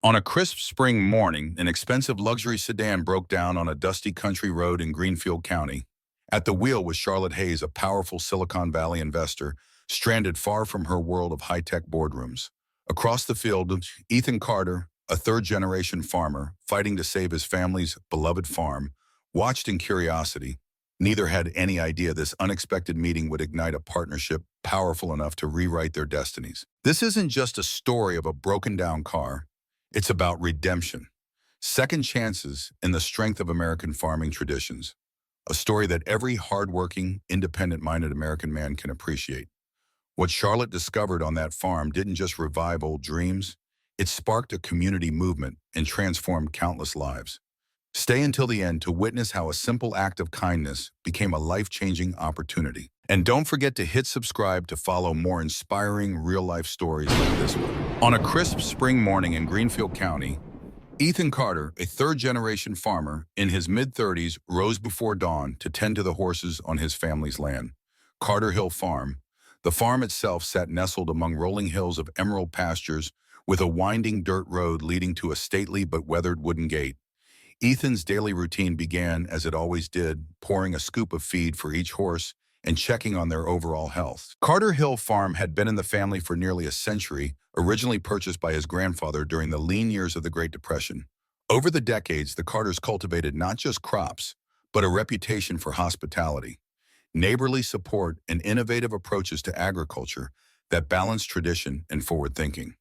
On a crisp spring morning, an expensive luxury sedan broke down on a dusty country road in Greenfield County. At the wheel was Charlotte Hayes, a powerful Silicon Valley investor, stranded far from her world of high-tech boardrooms. Across the field, Ethan Carter, a third-generation farmer fighting to save his family's beloved farm, watched in curiosity. Neither had any idea this unexpected meeting would ignite a partnership powerful enough to rewrite their destinies. This isn't just a story of a broken-down car. It's about redemption, second chances, and the strength of American farming traditions. A story that every hardworking, independent-minded American man can appreciate. What Charlotte discovered on that farm didn't just revive old dreams, it sparked a community movement and transformed countless lives. Stay until the end to witness how a simple act of kindness became a life-changing opportunity. And don't forget to hit subscribe to follow more inspiring real-life stories like this one. On a crisp spring morning in Greenfield County, Ethan Carter, a third-generation farmer in his mid-30s, rose before dawn to tend to the horses on his family's land. Carter Hill Farm. The farm itself sat nestled among rolling hills of emerald pastures with a winding dirt road leading to a stately but weathered wooden gate. Ethan's daily routine began, as it always did, pouring a scoop of feed for each horse and checking on their overall health. Carter Hill Farm had been in the family for nearly a century, originally purchased by his grandfather during the lean years of the Great Depression. Over the decades, the Carters cultivated not just crops, but a reputation for hospitality, neighborly support, and innovative approaches to agriculture that balanced tradition and forward thinking.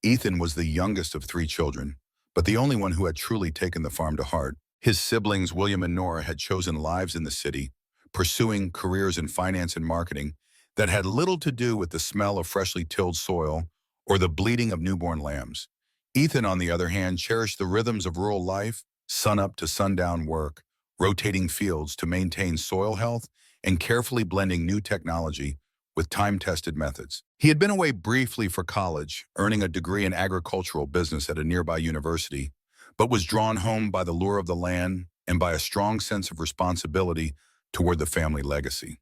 Ethan was the youngest of three children, but the only one who had truly taken the farm to heart. His siblings, William and Nora, had chosen lives in the city, pursuing careers in finance and marketing that had little to do with the smell of freshly tilled soil or the bleating of newborn lambs. Ethan, on the other hand, cherished the rhythms of rural life, sun-up to sundown work, rotating fields to maintain soil health, and carefully blending new technology with time-tested methods. He had been away briefly for college, earning a degree in agricultural business at a nearby university, but was drawn home by the lure of the land and by a strong sense of responsibility toward the family legacy.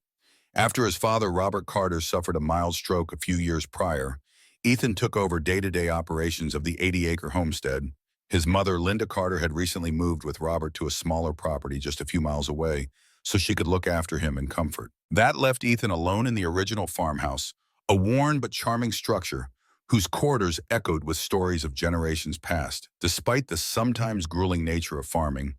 After his father, Robert Carter, suffered a mild stroke a few years prior, Ethan took over day-to-day operations of the 80-acre homestead. His mother, Linda Carter, had recently moved with Robert to a smaller property just a few miles away, so she could look after him in comfort. That left Ethan alone in the original farmhouse, a worn but charming structure whose corridors echoed with stories of generations past. Despite the sometimes grueling nature of farming,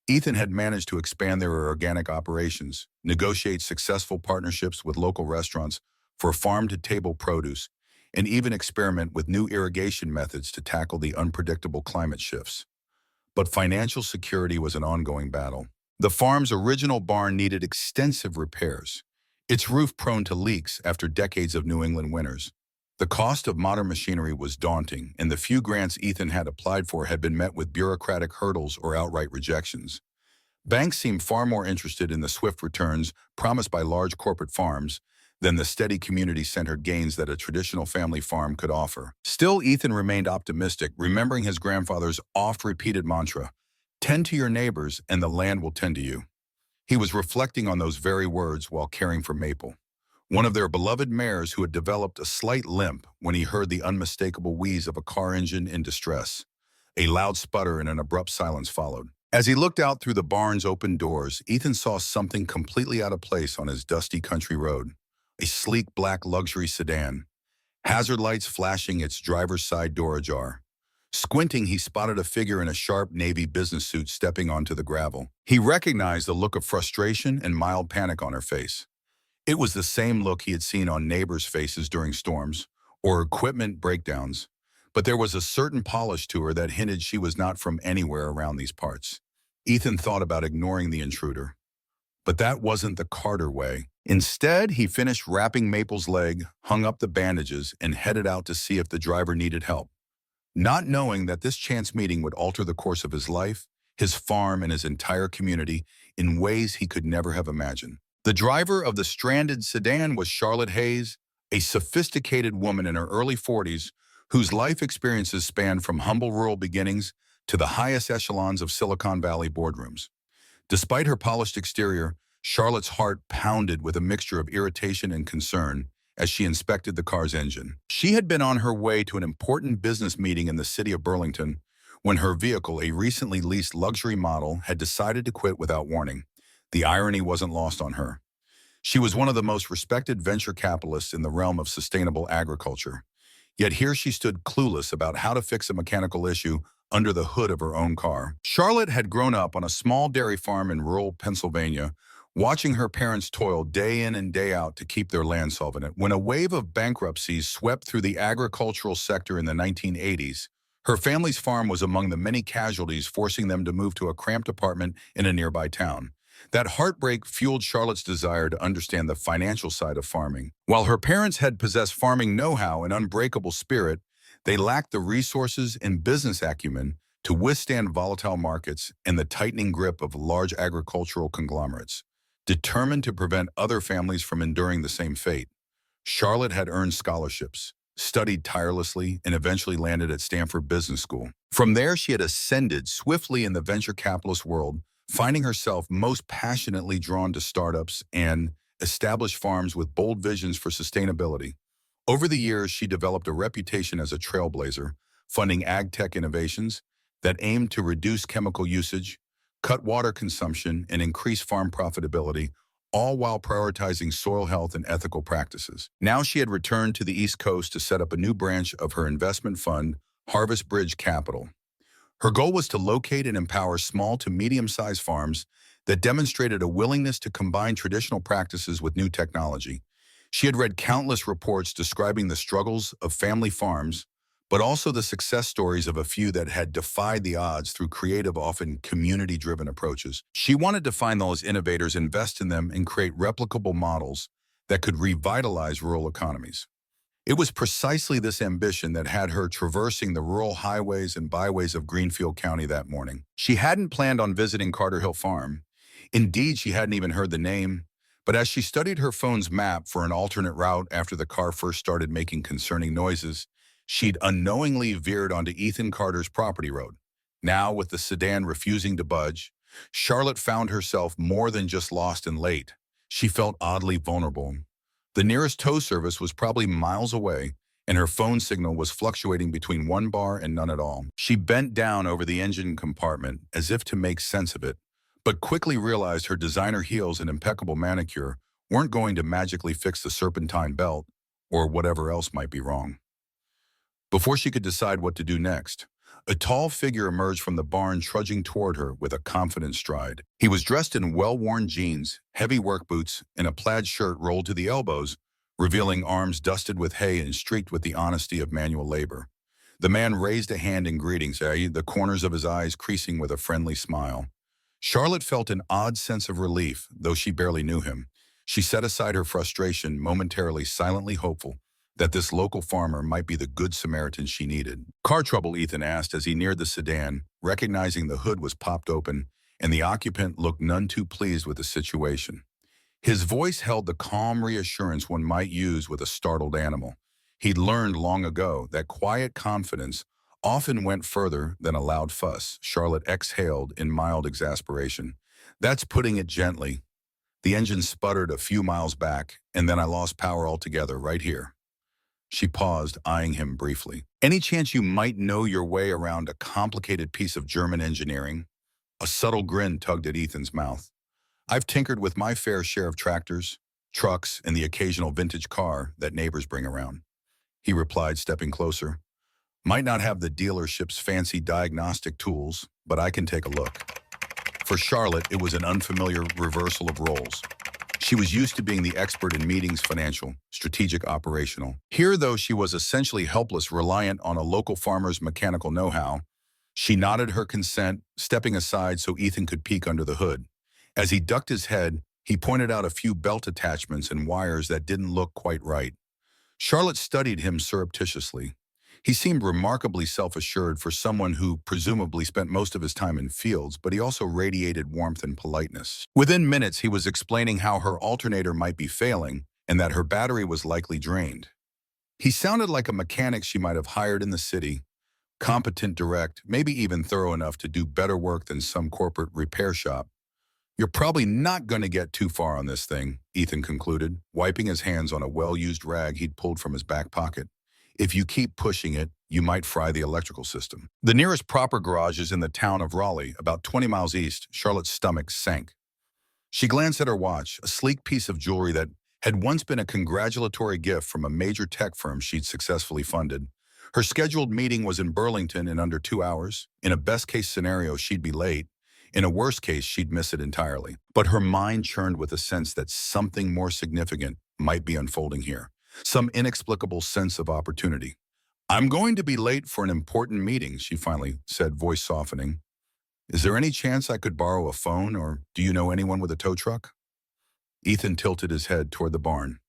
Ethan had managed to expand their organic operations, negotiate successful partnerships with local restaurants for farm-to-table produce, and even experiment with new irrigation methods to tackle the unpredictable climate shifts. But financial security was an ongoing battle. The farm's original barn needed extensive repairs, its roof prone to leaks after decades of New England winters. The cost of modern machinery was daunting, and the few grants Ethan had applied for had been met with bureaucratic hurdles or outright rejections. Banks seemed far more interested in the swift returns promised by large corporate farms than the steady community-centered gains that a traditional family farm could offer. Still, Ethan remained optimistic, remembering his grandfather's oft-repeated mantra, "Tend to your neighbors and the land will tend to you." He was reflecting on those very words while caring for Maple, one of their beloved mares who had developed a slight limp when he heard the unmistakable wheeze of a car engine in distress. A loud sputter and an abrupt silence followed. As he looked out through the barn's open doors, Ethan saw something completely out of place on his dusty country road. A sleek black luxury sedan, hazard lights flashing, its driver's side door ajar. Squinting, he spotted a figure in a sharp navy business suit stepping onto the gravel. He recognized the look of frustration and mild panic on her face. It was the same look he had seen on neighbors' faces during storms or equipment breakdowns, but there was a certain polish to her that hinted she was not from anywhere around these parts. Ethan thought about ignoring the intruder, but that wasn't the Carter way. Instead, he finished wrapping Maple's leg, hung up the bandages, and headed out to see if the driver needed help, not knowing that this chance meeting would alter the course of his life, his farm, and his entire community in ways he could never have imagined. The driver of the stranded sedan was Charlotte Hayes, a sophisticated woman in her early 40s whose life experiences spanned from humble rural beginnings to the highest echelons of Silicon Valley boardrooms. Despite her polished exterior, Charlotte's heart pounded with a mixture of irritation and concern as she inspected the car's engine. She had been on her way to an important business meeting in the city of Burlington when her vehicle, a recently leased luxury model, had decided to quit without warning. The irony wasn't lost on her. She was one of the most respected venture capitalists in the realm of sustainable agriculture. Yet here she stood clueless about how to fix a mechanical issue under the hood of her own car. Charlotte had grown up on a small dairy farm in rural Pennsylvania, watching her parents toil day in and day out to keep their land solvent. When a wave of bankruptcies swept through the agricultural sector in the 1980s, her family's farm was among the many casualties, forcing them to move to a cramped apartment in a nearby town. That heartbreak fueled Charlotte's desire to understand the financial side of farming. While her parents had possessed farming know-how and unbreakable spirit, they lacked the resources and business acumen to withstand volatile markets and the tightening grip of large agricultural conglomerates. Determined to prevent other families from enduring the same fate, Charlotte had earned scholarships, studied tirelessly, and eventually landed at Stanford Business School. From there, she had ascended swiftly in the venture capitalist world, finding herself most passionately drawn to startups and established farms with bold visions for sustainability. Over the years, she developed a reputation as a trailblazer, funding ag tech innovations that aimed to reduce chemical usage, cut water consumption, and increase farm profitability, all while prioritizing soil health and ethical practices. Now she had returned to the East Coast to set up a new branch of her investment fund, Harvest Bridge Capital. Her goal was to locate and empower small to medium-sized farms that demonstrated a willingness to combine traditional practices with new technology. She had read countless reports describing the struggles of family farms, but also the success stories of a few that had defied the odds through creative, often community-driven approaches. She wanted to find those innovators, invest in them, and create replicable models that could revitalize rural economies. It was precisely this ambition that had her traversing the rural highways and byways of Greenfield County that morning. She hadn't planned on visiting Carter Hill Farm. Indeed, she hadn't even heard the name. But as she studied her phone's map for an alternate route after the car first started making concerning noises, she'd unknowingly veered onto Ethan Carter's property road. Now, with the sedan refusing to budge, Charlotte found herself more than just lost and late. She felt oddly vulnerable. The nearest tow service was probably miles away, and her phone signal was fluctuating between one bar and none at all. She bent down over the engine compartment as if to make sense of it, but quickly realized her designer heels and impeccable manicure weren't going to magically fix the serpentine belt or whatever else might be wrong. Before she could decide what to do next, a tall figure emerged from the barn, trudging toward her with a confident stride. He was dressed in well-worn jeans, heavy work boots, and a plaid shirt rolled to the elbows, revealing arms dusted with hay and streaked with the honesty of manual labor. The man raised a hand in greeting, the corners of his eyes creasing with a friendly smile. Charlotte felt an odd sense of relief, though she barely knew him. She set aside her frustration, momentarily silently hopeful that this local farmer might be the good Samaritan she needed. "Car trouble?" Ethan asked as he neared the sedan, recognizing the hood was popped open and the occupant looked none too pleased with the situation. His voice held the calm reassurance one might use with a startled animal. He'd learned long ago that quiet confidence often went further than a loud fuss. Charlotte exhaled in mild exasperation. "That's putting it gently. The engine sputtered a few miles back, and then I lost power altogether right here." She paused, eyeing him briefly. "Any chance you might know your way around a complicated piece of German engineering?" A subtle grin tugged at Ethan's mouth. "I've tinkered with my fair share of tractors, trucks, and the occasional vintage car that neighbors bring around," he replied, stepping closer. "Might not have the dealership's fancy diagnostic tools, but I can take a look." For Charlotte, it was an unfamiliar reversal of roles. She was used to being the expert in meetings, financial, strategic, operational. Here, though, she was essentially helpless, reliant on a local farmer's mechanical know-how. She nodded her consent, stepping aside so Ethan could peek under the hood. As he ducked his head, he pointed out a few belt attachments and wires that didn't look quite right. Charlotte studied him surreptitiously. He seemed remarkably self-assured for someone who presumably spent most of his time in fields, but he also radiated warmth and politeness. Within minutes, he was explaining how her alternator might be failing and that her battery was likely drained. He sounded like a mechanic she might have hired in the city, competent, direct, maybe even thorough enough to do better work than some corporate repair shop. You're probably not going to get too far on this thing, Ethan concluded, wiping his hands on a well-used rag he'd pulled from his back pocket. If you keep pushing it, you might fry the electrical system. The nearest proper garage is in the town of Raleigh, about 20 miles east. Charlotte's stomach sank. She glanced at her watch, a sleek piece of jewelry that had once been a congratulatory gift from a major tech firm she'd successfully funded. Her scheduled meeting was in Burlington in under 2 hours. In a best-case scenario, she'd be late. In a worst case, she'd miss it entirely. But her mind churned with a sense that something more significant might be unfolding here. Some inexplicable sense of opportunity. "I'm going to be late for an important meeting," she finally said, voice softening. "Is there any chance I could borrow a phone, or do you know anyone with a tow truck?" Ethan tilted his head toward the barn.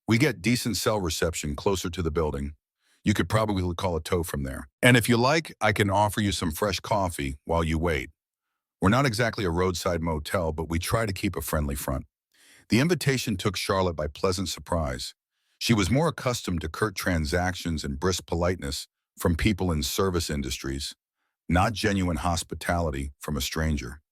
"We get decent cell reception closer to the building. You could probably call a tow from there. And if you like, I can offer you some fresh coffee while you wait. We're not exactly a roadside motel, but we try to keep a friendly front." The invitation took Charlotte by pleasant surprise. She was more accustomed to curt transactions and brisk politeness from people in service industries, not genuine hospitality from a stranger.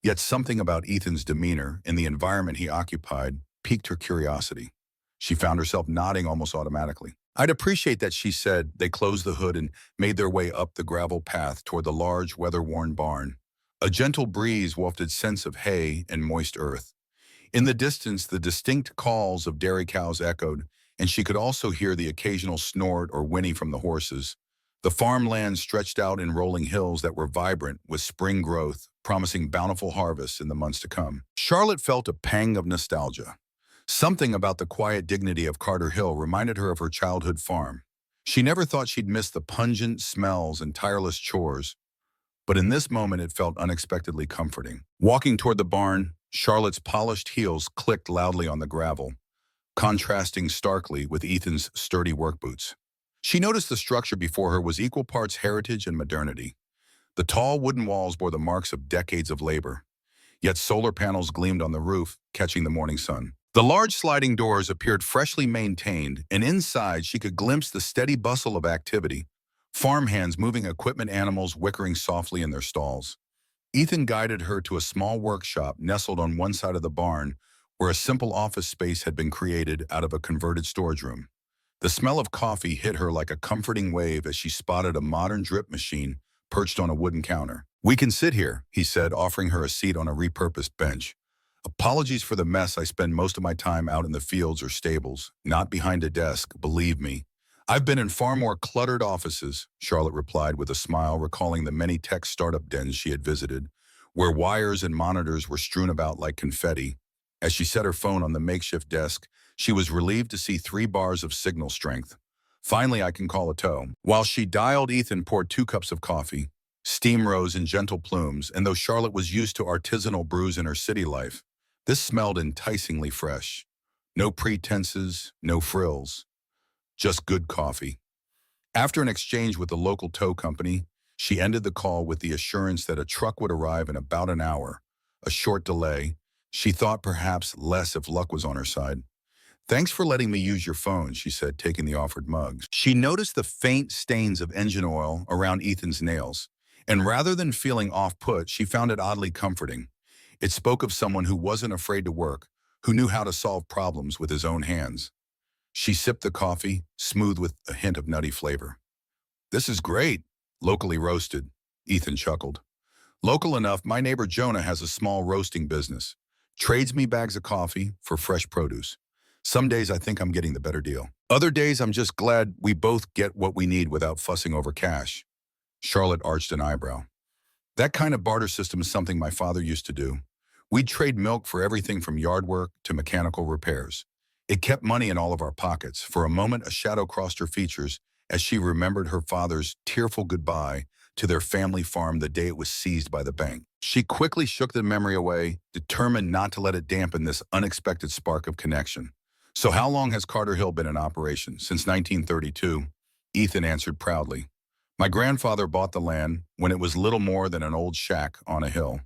Yet something about Ethan's demeanor and the environment he occupied piqued her curiosity. She found herself nodding almost automatically. "I'd appreciate that," she said. They closed the hood and made their way up the gravel path toward the large, weather-worn barn. A gentle breeze wafted scents of hay and moist earth. In the distance, the distinct calls of dairy cows echoed, and she could also hear the occasional snort or whinny from the horses. The farmland stretched out in rolling hills that were vibrant with spring growth, promising bountiful harvests in the months to come. Charlotte felt a pang of nostalgia. Something about the quiet dignity of Carter Hill reminded her of her childhood farm. She never thought she'd miss the pungent smells and tireless chores, but in this moment it felt unexpectedly comforting. Walking toward the barn, Charlotte's polished heels clicked loudly on the gravel, contrasting starkly with Ethan's sturdy work boots. She noticed the structure before her was equal parts heritage and modernity. The tall wooden walls bore the marks of decades of labor, yet solar panels gleamed on the roof, catching the morning sun. The large sliding doors appeared freshly maintained, and inside she could glimpse the steady bustle of activity, farmhands moving equipment, animals whickering softly in their stalls. Ethan guided her to a small workshop nestled on one side of the barn, where a simple office space had been created out of a converted storage room. The smell of coffee hit her like a comforting wave as she spotted a modern drip machine perched on a wooden counter. "We can sit here," he said, offering her a seat on a repurposed bench. "Apologies for the mess. I spend most of my time out in the fields or stables, not behind a desk, believe me." "I've been in far more cluttered offices," Charlotte replied with a smile, recalling the many tech startup dens she had visited, where wires and monitors were strewn about like confetti. As she set her phone on the makeshift desk, she was relieved to see 3 bars of signal strength. "Finally, I can call a tow." While she dialed, Ethan poured 2 cups of coffee. Steam rose in gentle plumes, and though Charlotte was used to artisanal brews in her city life, this smelled enticingly fresh. No pretenses, no frills. Just good coffee. After an exchange with the local tow company, she ended the call with the assurance that a truck would arrive in about an hour. A short delay. She thought perhaps less if luck was on her side. "Thanks for letting me use your phone," she said, taking the offered mug. She noticed the faint stains of engine oil around Ethan's nails, and rather than feeling off-put, she found it oddly comforting. It spoke of someone who wasn't afraid to work, who knew how to solve problems with his own hands. She sipped the coffee, smooth with a hint of nutty flavor. "This is great. Locally roasted," Ethan chuckled. "Local enough, my neighbor Jonah has a small roasting business. Trades me bags of coffee for fresh produce. Some days I think I'm getting the better deal. Other days I'm just glad we both get what we need without fussing over cash." Charlotte arched an eyebrow. "That kind of barter system is something my father used to do. We'd trade milk for everything from yard work to mechanical repairs. It kept money in all of our pockets." For a moment, a shadow crossed her features as she remembered her father's tearful goodbye to their family farm the day it was seized by the bank. She quickly shook the memory away, determined not to let it dampen this unexpected spark of connection. "So how long has Carter Hill been in operation?" "Since 1932, Ethan answered proudly. "My grandfather bought the land when it was little more than an old shack on a hill.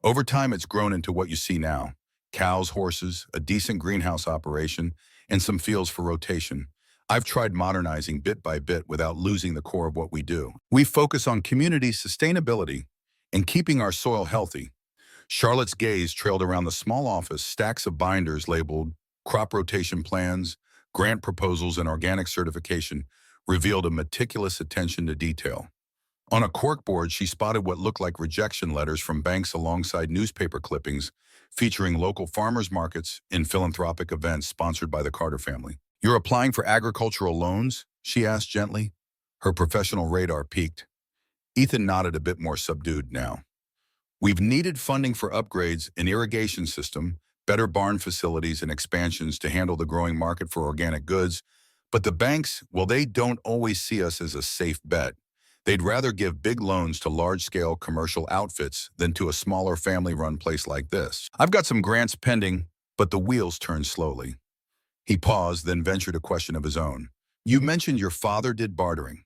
Over time, it's grown into what you see now. Cows, horses, a decent greenhouse operation, and some fields for rotation. I've tried modernizing bit by bit without losing the core of what we do. We focus on community sustainability and keeping our soil healthy." Charlotte's gaze trailed around the small office. Stacks of binders labeled crop rotation plans, grant proposals, and organic certification revealed a meticulous attention to detail. On a corkboard, she spotted what looked like rejection letters from banks alongside newspaper clippings featuring local farmers markets and philanthropic events sponsored by the Carter family. "You're applying for agricultural loans?" she asked gently. Her professional radar peaked. Ethan nodded, a bit more subdued now. "We've needed funding for upgrades, an irrigation system, better barn facilities, and expansions to handle the growing market for organic goods. But the banks, well, they don't always see us as a safe bet. They'd rather give big loans to large-scale commercial outfits than to a smaller family-run place like this. I've got some grants pending, but the wheels turn slowly." He paused, then ventured a question of his own. "You mentioned your father did bartering.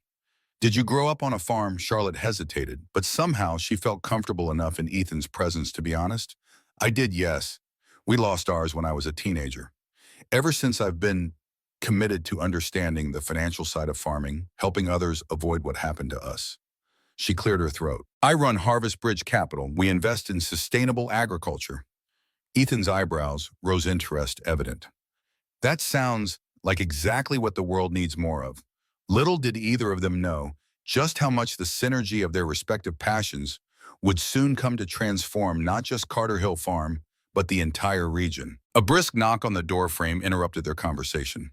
Did you grow up on a farm?" Charlotte hesitated, but somehow she felt comfortable enough in Ethan's presence to be honest. "I did, yes. We lost ours when I was a teenager. Ever since I've been committed to understanding the financial side of farming, helping others avoid what happened to us." She cleared her throat. "I run Harvest Bridge Capital. We invest in sustainable agriculture." Ethan's eyebrows rose, interest evident. "That sounds like exactly what the world needs more of." Little did either of them know just how much the synergy of their respective passions would soon come to transform not just Carter Hill Farm, but the entire region. A brisk knock on the doorframe interrupted their conversation.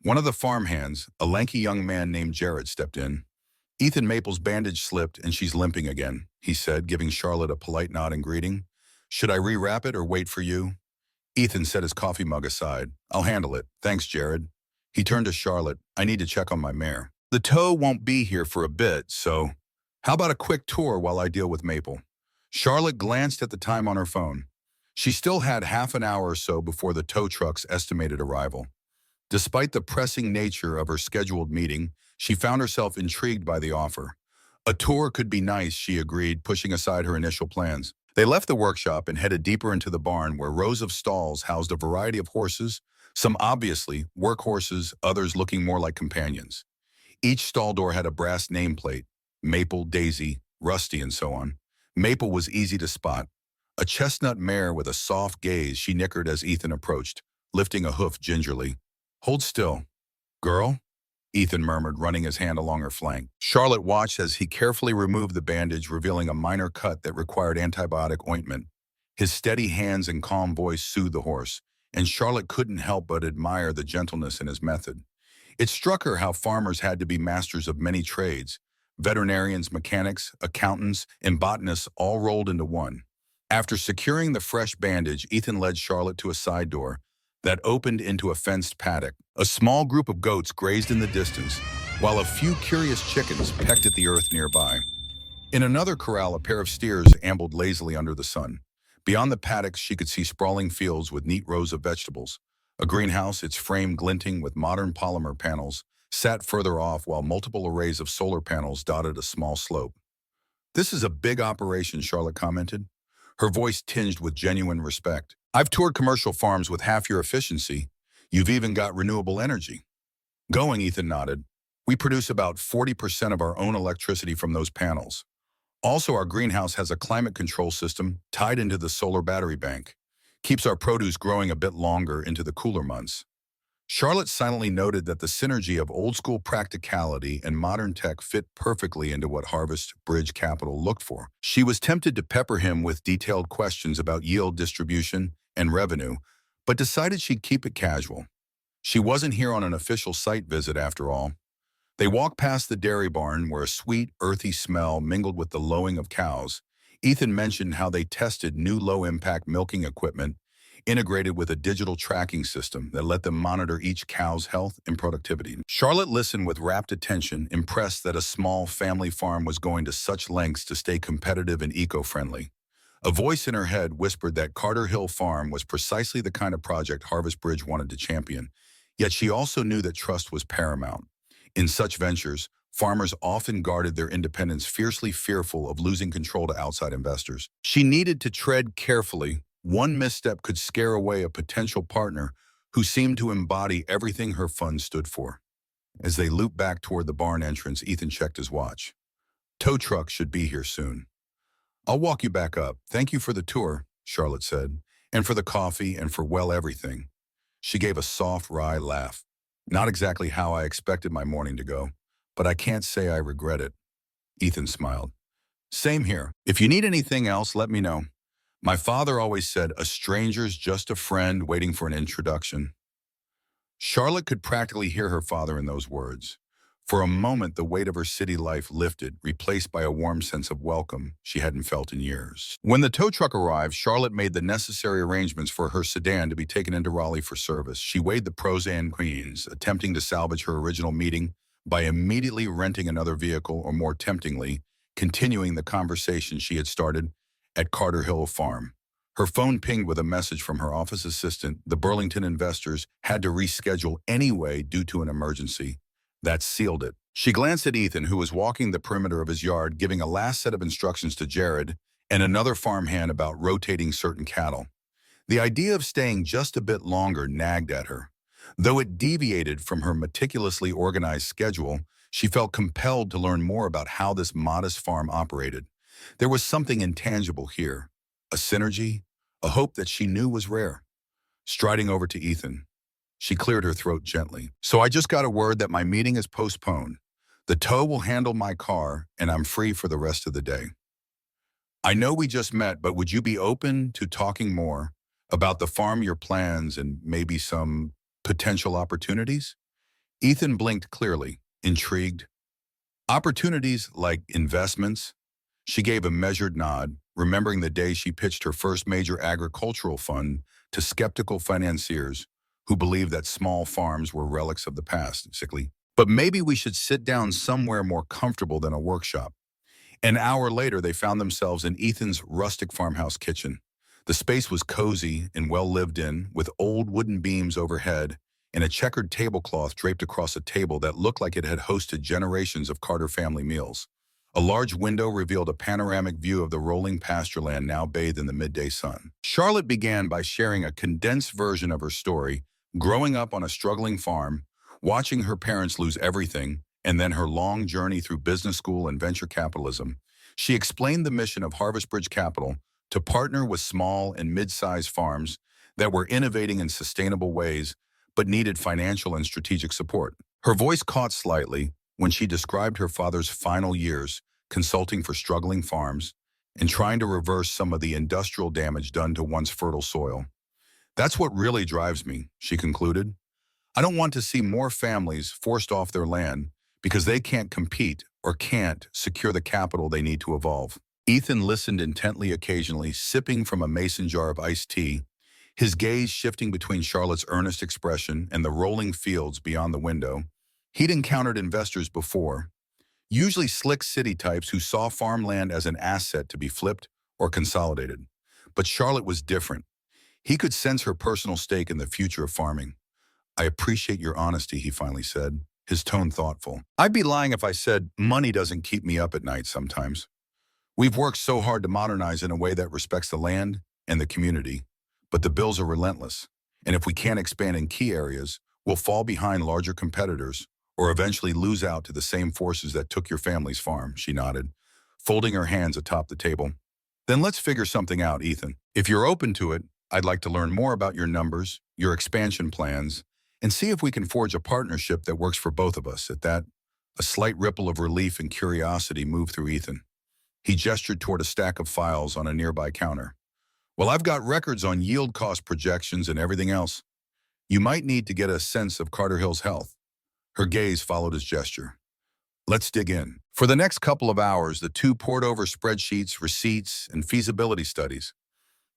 One of the farmhands, a lanky young man named Jared, stepped in. "Ethan Maple's bandage slipped and she's limping again," he said, giving Charlotte a polite nod in greeting. "Should I rewrap it or wait for you?" Ethan set his coffee mug aside. "I'll handle it. Thanks, Jared." He turned to Charlotte. "I need to check on my mare. The tow won't be here for a bit, so how about a quick tour while I deal with Maple?" Charlotte glanced at the time on her phone. She still had half an hour or so before the tow truck's estimated arrival. Despite the pressing nature of her scheduled meeting, she found herself intrigued by the offer. A tour could be nice, she agreed, pushing aside her initial plans. They left the workshop and headed deeper into the barn where rows of stalls housed a variety of horses, some obviously workhorses, others looking more like companions. Each stall door had a brass nameplate: Maple, Daisy, Rusty, and so on. Maple was easy to spot. A chestnut mare with a soft gaze, she nickered as Ethan approached, lifting a hoof gingerly. "Hold still, girl," Ethan murmured, running his hand along her flank. Charlotte watched as he carefully removed the bandage, revealing a minor cut that required antibiotic ointment. His steady hands and calm voice soothed the horse, and Charlotte couldn't help but admire the gentleness in his method. It struck her how farmers had to be masters of many trades: veterinarians, mechanics, accountants, and botanists all rolled into one. After securing the fresh bandage, Ethan led Charlotte to a side door that opened into a fenced paddock. A small group of goats grazed in the distance, while a few curious chickens pecked at the earth nearby. In another corral, a pair of steers ambled lazily under the sun. Beyond the paddocks, she could see sprawling fields with neat rows of vegetables. A greenhouse, its frame glinting with modern polymer panels, sat further off, while multiple arrays of solar panels dotted a small slope. "This is a big operation," Charlotte commented, her voice tinged with genuine respect. "I've toured commercial farms with half your efficiency. You've even got renewable energy." "Going," Ethan nodded. "We produce about 40% of our own electricity from those panels. Also, our greenhouse has a climate control system tied into the solar battery bank. Keeps our produce growing a bit longer into the cooler months." Charlotte silently noted that the synergy of old-school practicality and modern tech fit perfectly into what Harvest Bridge Capital looked for. She was tempted to pepper him with detailed questions about yield distribution and revenue, but decided she'd keep it casual. She wasn't here on an official site visit after all. They walked past the dairy barn where a sweet, earthy smell mingled with the lowing of cows. Ethan mentioned how they tested new low-impact milking equipment integrated with a digital tracking system that let them monitor each cow's health and productivity. Charlotte listened with rapt attention, impressed that a small family farm was going to such lengths to stay competitive and eco-friendly. A voice in her head whispered that Carter Hill Farm was precisely the kind of project Harvest Bridge wanted to champion, yet she also knew that trust was paramount. In such ventures, farmers often guarded their independence, fiercely fearful of losing control to outside investors. She needed to tread carefully. One misstep could scare away a potential partner who seemed to embody everything her fund stood for. As they looped back toward the barn entrance, Ethan checked his watch. "Tow truck should be here soon." I'll walk you back up. Thank you for the tour, Charlotte said, and for the coffee and for, well, everything. She gave a soft, wry laugh. Not exactly how I expected my morning to go, but I can't say I regret it. Ethan smiled. Same here. If you need anything else, let me know. My father always said, a stranger's just a friend waiting for an introduction. Charlotte could practically hear her father in those words. For a moment, the weight of her city life lifted, replaced by a warm sense of welcome she hadn't felt in years. When the tow truck arrived, Charlotte made the necessary arrangements for her sedan to be taken into Raleigh for service. She weighed the pros and cons, attempting to salvage her original meeting by immediately renting another vehicle, or more temptingly, continuing the conversation she had started at Carter Hill Farm. Her phone pinged with a message from her office assistant. The Burlington investors had to reschedule anyway due to an emergency. That sealed it. She glanced at Ethan, who was walking the perimeter of his yard, giving a last set of instructions to Jared and another farmhand about rotating certain cattle. The idea of staying just a bit longer nagged at her. Though it deviated from her meticulously organized schedule, she felt compelled to learn more about how this modest farm operated. There was something intangible here, a synergy, a hope that she knew was rare. Striding over to Ethan, she cleared her throat gently. So I just got a word that my meeting is postponed. The tow will handle my car, and I'm free for the rest of the day. I know we just met, but would you be open to talking more about the farm, your plans, and maybe some potential opportunities? Ethan blinked clearly, intrigued. Opportunities like investments? She gave a measured nod, remembering the day she pitched her first major agricultural fund to skeptical financiers who believed that small farms were relics of the past, sickly. But maybe we should sit down somewhere more comfortable than a workshop. An hour later, they found themselves in Ethan's rustic farmhouse kitchen. The space was cozy and well lived in, with old wooden beams overhead and a checkered tablecloth draped across a table that looked like it had hosted generations of Carter family meals. A large window revealed a panoramic view of the rolling pastureland now bathed in the midday sun. Charlotte began by sharing a condensed version of her story, growing up on a struggling farm, watching her parents lose everything, and then her long journey through business school and venture capitalism. She explained the mission of Harvest Bridge Capital to partner with small and mid-sized farms that were innovating in sustainable ways but needed financial and strategic support. Her voice caught slightly when she described her father's final years consulting for struggling farms and trying to reverse some of the industrial damage done to once fertile soil. That's what really drives me, she concluded. I don't want to see more families forced off their land because they can't compete or can't secure the capital they need to evolve. Ethan listened intently occasionally, sipping from a mason jar of iced tea, his gaze shifting between Charlotte's earnest expression and the rolling fields beyond the window. He'd encountered investors before, usually slick city types who saw farmland as an asset to be flipped or consolidated. But Charlotte was different. He could sense her personal stake in the future of farming. I appreciate your honesty, he finally said, his tone thoughtful. I'd be lying if I said money doesn't keep me up at night sometimes. We've worked so hard to modernize in a way that respects the land and the community, but the bills are relentless. And if we can't expand in key areas, we'll fall behind larger competitors or eventually lose out to the same forces that took your family's farm, she nodded, folding her hands atop the table. Then let's figure something out, Ethan. If you're open to it, I'd like to learn more about your numbers, your expansion plans, and see if we can forge a partnership that works for both of us. At that, a slight ripple of relief and curiosity moved through Ethan. He gestured toward a stack of files on a nearby counter. Well, I've got records on yield cost projections and everything else. You might need to get a sense of Carter Hill's health. Her gaze followed his gesture. Let's dig in. For the next couple of hours, the two pored over spreadsheets, receipts, and feasibility studies.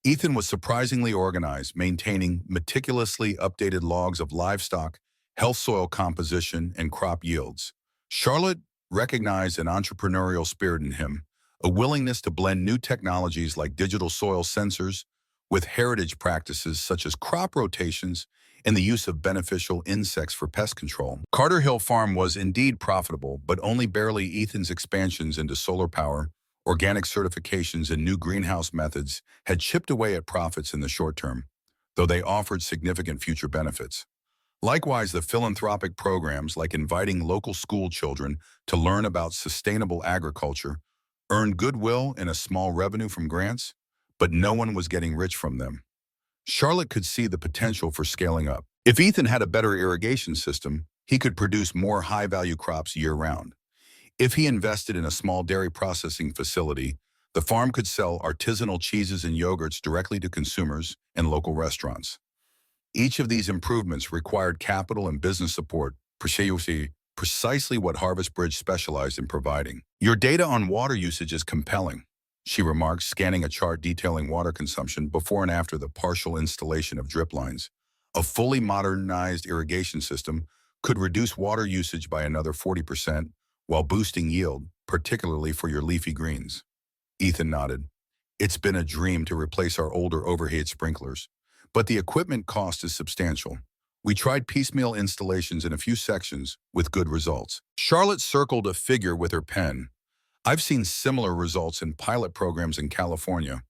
Ethan was surprisingly organized, maintaining meticulously updated logs of livestock, health, soil composition, and crop yields. Charlotte recognized an entrepreneurial spirit in him, a willingness to blend new technologies like digital soil sensors with heritage practices such as crop rotations and the use of beneficial insects for pest control. Carter Hill Farm was indeed profitable, but only barely. Ethan's expansions into solar power, organic certifications, and new greenhouse methods had chipped away at profits in the short term, though they offered significant future benefits. Likewise, the philanthropic programs like inviting local school children to learn about sustainable agriculture earned goodwill and a small revenue from grants, but no one was getting rich from them. Charlotte could see the potential for scaling up. If Ethan had a better irrigation system, he could produce more high-value crops year-round. If he invested in a small dairy processing facility, the farm could sell artisanal cheeses and yogurts directly to consumers and local restaurants. Each of these improvements required capital and business support, precisely what Harvest Bridge specialized in providing. Your data on water usage is compelling, she remarked, scanning a chart detailing water consumption before and after the partial installation of drip lines. A fully modernized irrigation system could reduce water usage by another 40% while boosting yield, particularly for your leafy greens. Ethan nodded. It's been a dream to replace our older overhead sprinklers, but the equipment cost is substantial. We tried piecemeal installations in a few sections with good results. Charlotte circled a figure with her pen. I've seen similar results in pilot programs in California.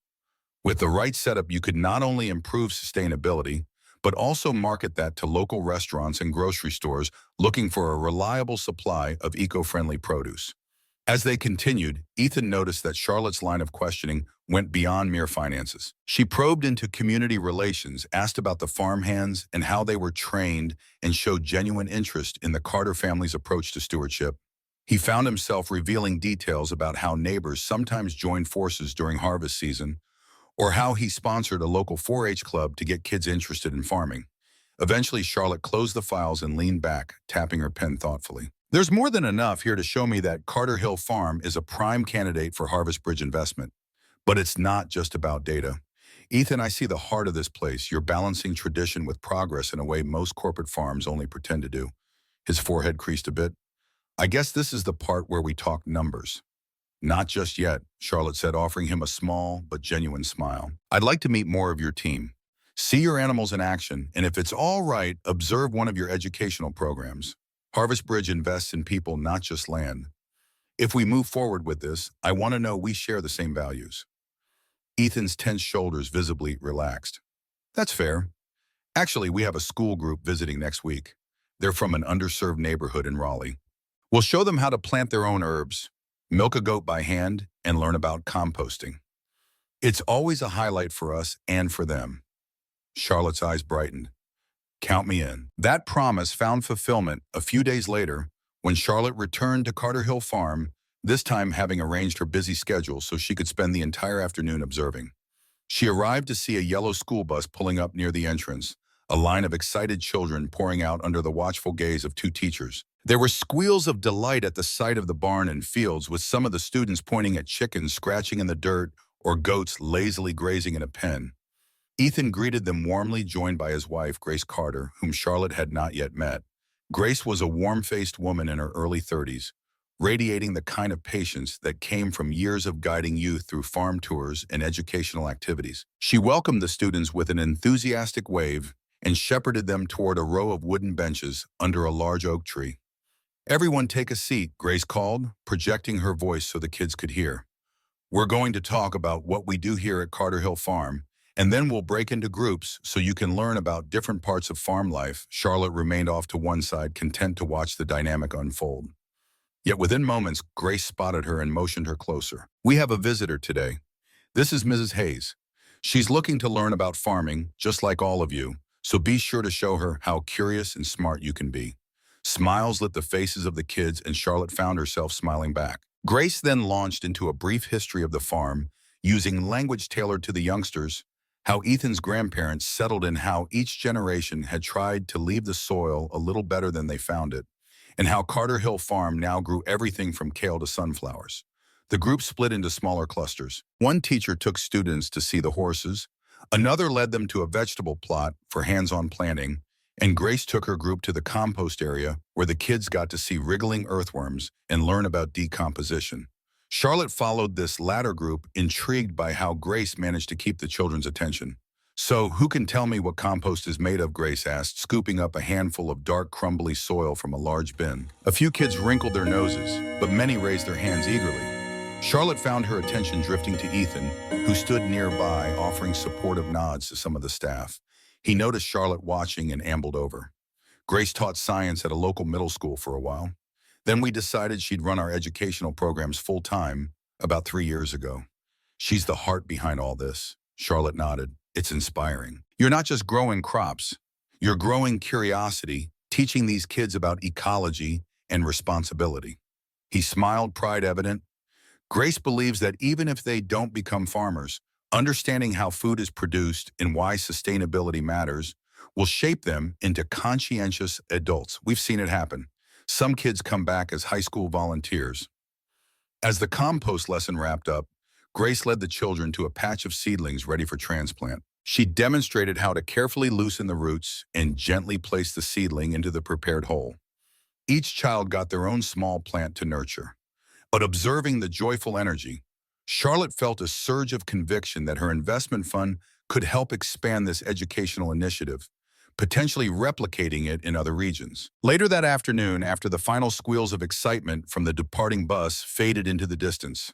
With the right setup, you could not only improve sustainability, but also market that to local restaurants and grocery stores looking for a reliable supply of eco-friendly produce. As they continued, Ethan noticed that Charlotte's line of questioning went beyond mere finances. She probed into community relations, asked about the farmhands and how they were trained, and showed genuine interest in the Carter family's approach to stewardship. He found himself revealing details about how neighbors sometimes joined forces during harvest season, or how he sponsored a local 4-H club to get kids interested in farming. Eventually, Charlotte closed the files and leaned back, tapping her pen thoughtfully. There's more than enough here to show me that Carter Hill Farm is a prime candidate for Harvest Bridge investment. But it's not just about data. Ethan, I see the heart of this place. You're balancing tradition with progress in a way most corporate farms only pretend to do. His forehead creased a bit. I guess this is the part where we talk numbers. Not just yet, Charlotte said, offering him a small but genuine smile. I'd like to meet more of your team. See your animals in action, and if it's all right, observe one of your educational programs. Harvest Bridge invests in people, not just land. If we move forward with this, I want to know we share the same values. Ethan's tense shoulders visibly relaxed. That's fair. Actually, we have a school group visiting next week. They're from an underserved neighborhood in Raleigh. We'll show them how to plant their own herbs, milk a goat by hand, and learn about composting. It's always a highlight for us and for them. Charlotte's eyes brightened. Count me in. That promise found fulfillment a few days later when Charlotte returned to Carter Hill Farm, this time having arranged her busy schedule so she could spend the entire afternoon observing. She arrived to see a yellow school bus pulling up near the entrance, a line of excited children pouring out under the watchful gaze of two teachers. There were squeals of delight at the sight of the barn and fields, with some of the students pointing at chickens scratching in the dirt or goats lazily grazing in a pen. Ethan greeted them warmly, joined by his wife, Grace Carter, whom Charlotte had not yet met. Grace was a warm-faced woman in her early 30s, radiating the kind of patience that came from years of guiding youth through farm tours and educational activities. She welcomed the students with an enthusiastic wave and shepherded them toward a row of wooden benches under a large oak tree. Everyone take a seat, Grace called, projecting her voice so the kids could hear. We're going to talk about what we do here at Carter Hill Farm, and then we'll break into groups so you can learn about different parts of farm life. Charlotte remained off to one side, content to watch the dynamic unfold. Yet within moments, Grace spotted her and motioned her closer. We have a visitor today. This is Mrs. Hayes. She's looking to learn about farming, just like all of you, so be sure to show her how curious and smart you can be. Smiles lit the faces of the kids, and Charlotte found herself smiling back. Grace then launched into a brief history of the farm, using language tailored to the youngsters, how Ethan's grandparents settled in, how each generation had tried to leave the soil a little better than they found it, and how Carter Hill Farm now grew everything from kale to sunflowers. The group split into smaller clusters. One teacher took students to see the horses, another led them to a vegetable plot for hands-on planting, and Grace took her group to the compost area where the kids got to see wriggling earthworms and learn about decomposition. Charlotte followed this latter group, intrigued by how Grace managed to keep the children's attention. So, who can tell me what compost is made of? Grace asked, scooping up a handful of dark, crumbly soil from a large bin. A few kids wrinkled their noses, but many raised their hands eagerly. Charlotte found her attention drifting to Ethan, who stood nearby, offering supportive nods to some of the staff. He noticed Charlotte watching and ambled over. Grace taught science at a local middle school for a while. Then we decided she'd run our educational programs full-time, About 3 years ago. She's the heart behind all this. Charlotte nodded. It's inspiring. You're not just growing crops. You're growing curiosity, teaching these kids about ecology and responsibility. He smiled, pride evident. Grace believes that even if they don't become farmers, understanding how food is produced and why sustainability matters will shape them into conscientious adults. We've seen it happen. Some kids come back as high school volunteers. As the compost lesson wrapped up, Grace led the children to a patch of seedlings ready for transplant. She demonstrated how to carefully loosen the roots and gently place the seedling into the prepared hole. Each child got their own small plant to nurture. But observing the joyful energy, Charlotte felt a surge of conviction that her investment fund could help expand this educational initiative, potentially replicating it in other regions. Later that afternoon, after the final squeals of excitement from the departing bus faded into the distance,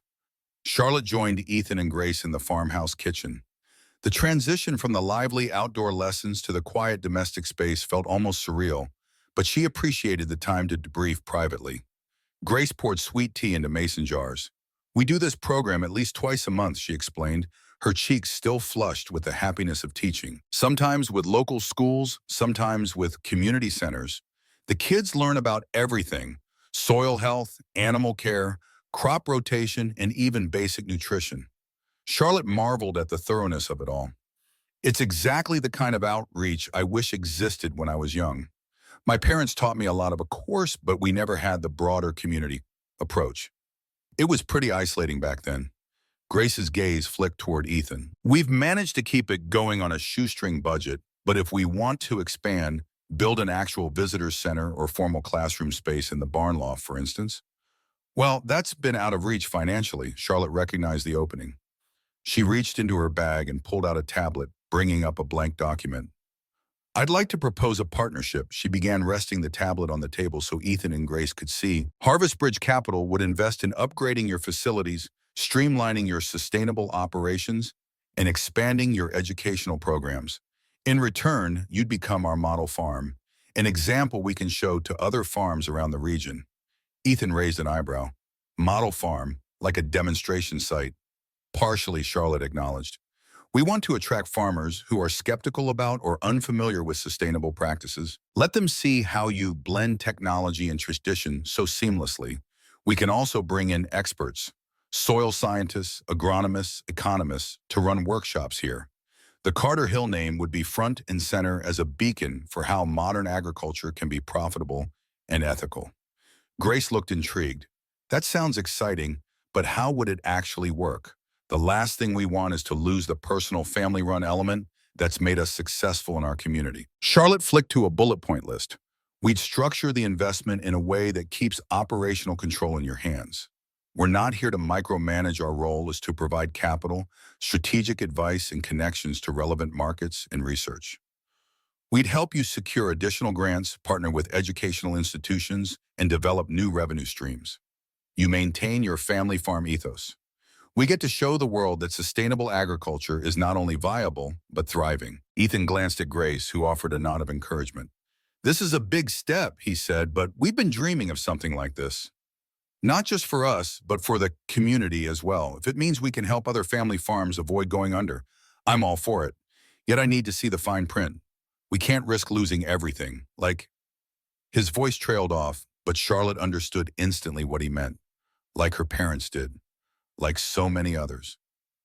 Charlotte joined Ethan and Grace in the farmhouse kitchen. The transition from the lively outdoor lessons to the quiet domestic space felt almost surreal, but she appreciated the time to debrief privately. Grace poured sweet tea into mason jars. We do this program at least twice a month, she explained, her cheeks still flushed with the happiness of teaching. Sometimes with local schools, sometimes with community centers. The kids learn about everything: soil health, animal care, crop rotation, and even basic nutrition. Charlotte marveled at the thoroughness of it all. It's exactly the kind of outreach I wish existed when I was young. My parents taught me a lot, of course, but we never had the broader community approach. It was pretty isolating back then. Grace's gaze flicked toward Ethan. We've managed to keep it going on a shoestring budget, but if we want to expand, build an actual visitor center or formal classroom space in the barn loft, for instance, well, that's been out of reach financially. Charlotte recognized the opening. She reached into her bag and pulled out a tablet, bringing up a blank document. I'd like to propose a partnership. She began, resting the tablet on the table so Ethan and Grace could see. Harvest Bridge Capital would invest in upgrading your facilities, streamlining your sustainable operations, and expanding your educational programs. In return, you'd become our model farm, an example we can show to other farms around the region. Ethan raised an eyebrow. Model farm, like a demonstration site. Partially, Charlotte acknowledged. We want to attract farmers who are skeptical about or unfamiliar with sustainable practices. Let them see how you blend technology and tradition so seamlessly. We can also bring in experts, soil scientists, agronomists, economists, to run workshops here. The Carter Hill name would be front and center as a beacon for how modern agriculture can be profitable and ethical. Grace looked intrigued. That sounds exciting, but how would it actually work? The last thing we want is to lose the personal family-run element that's made us successful in our community. Charlotte flicked to a bullet point list. We'd structure the investment in a way that keeps operational control in your hands. We're not here to micromanage. Our role is to provide capital, strategic advice, and connections to relevant markets and research. We'd help you secure additional grants, partner with educational institutions, and develop new revenue streams. You maintain your family farm ethos. We get to show the world that sustainable agriculture is not only viable, but thriving. Ethan glanced at Grace, who offered a nod of encouragement. This is a big step, he said, but we've been dreaming of something like this. Not just for us, but for the community as well. If it means we can help other family farms avoid going under, I'm all for it. Yet I need to see the fine print. We can't risk losing everything. His voice trailed off, but Charlotte understood instantly what he meant. Like her parents did. Like so many others.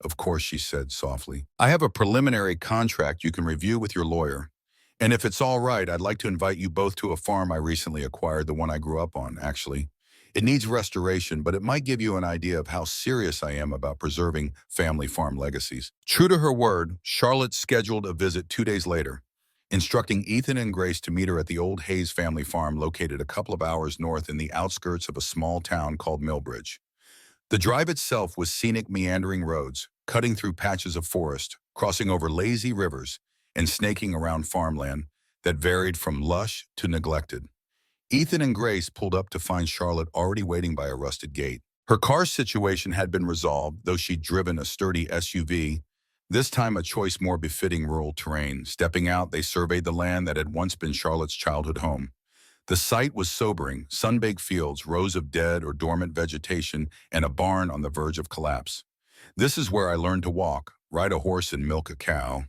Of course, she said softly. I have a preliminary contract you can review with your lawyer. And if it's all right, I'd like to invite you both to a farm I recently acquired, the one I grew up on, actually. It needs restoration, but it might give you an idea of how serious I am about preserving family farm legacies. True to her word, Charlotte scheduled a visit 2 days later, instructing Ethan and Grace to meet her at the old Hayes family farm located a couple of hours north in the outskirts of a small town called Millbridge. The drive itself was scenic, meandering roads, cutting through patches of forest, crossing over lazy rivers, and snaking around farmland that varied from lush to neglected. Ethan and Grace pulled up to find Charlotte already waiting by a rusted gate. Her car situation had been resolved, though she'd driven a sturdy SUV, this time a choice more befitting rural terrain. Stepping out, they surveyed the land that had once been Charlotte's childhood home. The sight was sobering: sun-baked fields, rows of dead or dormant vegetation, and a barn on the verge of collapse. "This is where I learned to walk, ride a horse, and milk a cow,"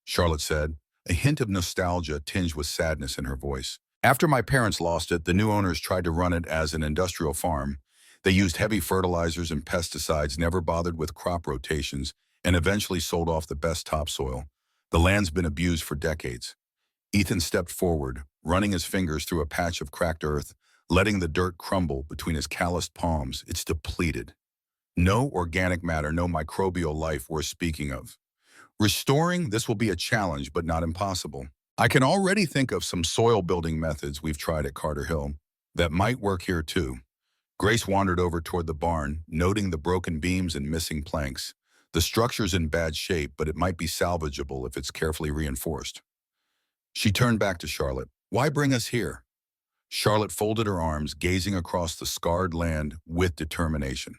Charlotte said, a hint of nostalgia tinged with sadness in her voice. "After my parents lost it, the new owners tried to run it as an industrial farm. They used heavy fertilizers and pesticides, never bothered with crop rotations, and eventually sold off the best topsoil. The land's been abused for decades." Ethan stepped forward, running his fingers through a patch of cracked earth, letting the dirt crumble between his calloused palms. "It's depleted. No organic matter, no microbial life worth speaking of. Restoring this will be a challenge, but not impossible. I can already think of some soil building methods we've tried at Carter Hill that might work here too." Grace wandered over toward the barn, noting the broken beams and missing planks. "The structure's in bad shape, but it might be salvageable if it's carefully reinforced." She turned back to Charlotte. "Why bring us here?" Charlotte folded her arms, gazing across the scarred land with determination.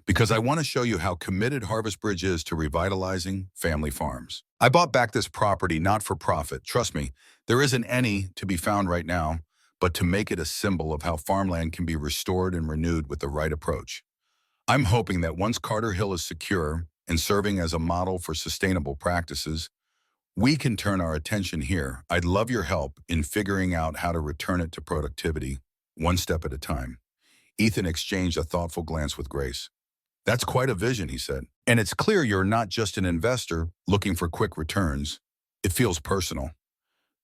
"Because I want to show you how committed Harvest Bridge is to revitalizing family farms. I bought back this property not for profit. Trust me, there isn't any to be found right now, but to make it a symbol of how farmland can be restored and renewed with the right approach. I'm hoping that once Carter Hill is secure and serving as a model for sustainable practices, we can turn our attention here. I'd love your help in figuring out how to return it to productivity, one step at a time." Ethan exchanged a thoughtful glance with Grace. "That's quite a vision," he said. "And it's clear you're not just an investor looking for quick returns. It feels personal."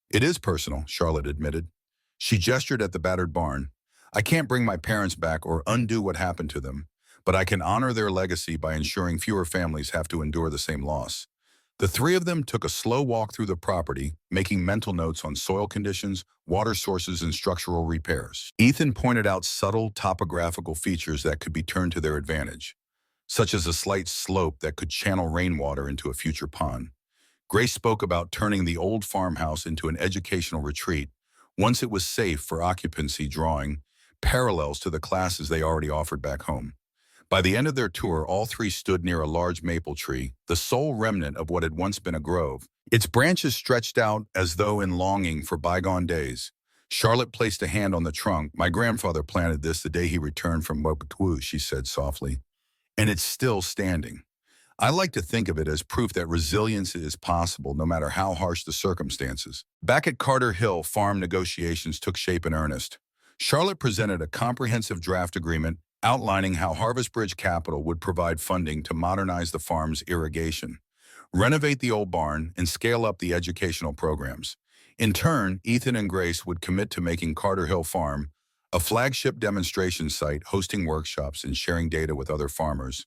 "It is personal," Charlotte admitted. She gestured at the battered barn. "I can't bring my parents back or undo what happened to them, but I can honor their legacy by ensuring fewer families have to endure the same loss." The three of them took a slow walk through the property, making mental notes on soil conditions, water sources, and structural repairs. Ethan pointed out subtle topographical features that could be turned to their advantage, such as a slight slope that could channel rainwater into a future pond. Grace spoke about turning the old farmhouse into an educational retreat once it was safe for occupancy, drawing parallels to the classes they already offered back home. By the end of their tour, all three stood near a large maple tree, the sole remnant of what had once been a grove. Its branches stretched out as though in longing for bygone days. Charlotte placed a hand on the trunk. "My grandfather planted this the day he returned from Wapatu," she said softly, "and it's still standing. I like to think of it as proof that resilience is possible no matter how harsh the circumstances." Back at Carter Hill, farm negotiations took shape in earnest. Charlotte presented a comprehensive draft agreement outlining how Harvest Bridge Capital would provide funding to modernize the farm's irrigation, renovate the old barn, and scale up the educational programs. In turn, Ethan and Grace would commit to making Carter Hill Farm a flagship demonstration site, hosting workshops and sharing data with other farmers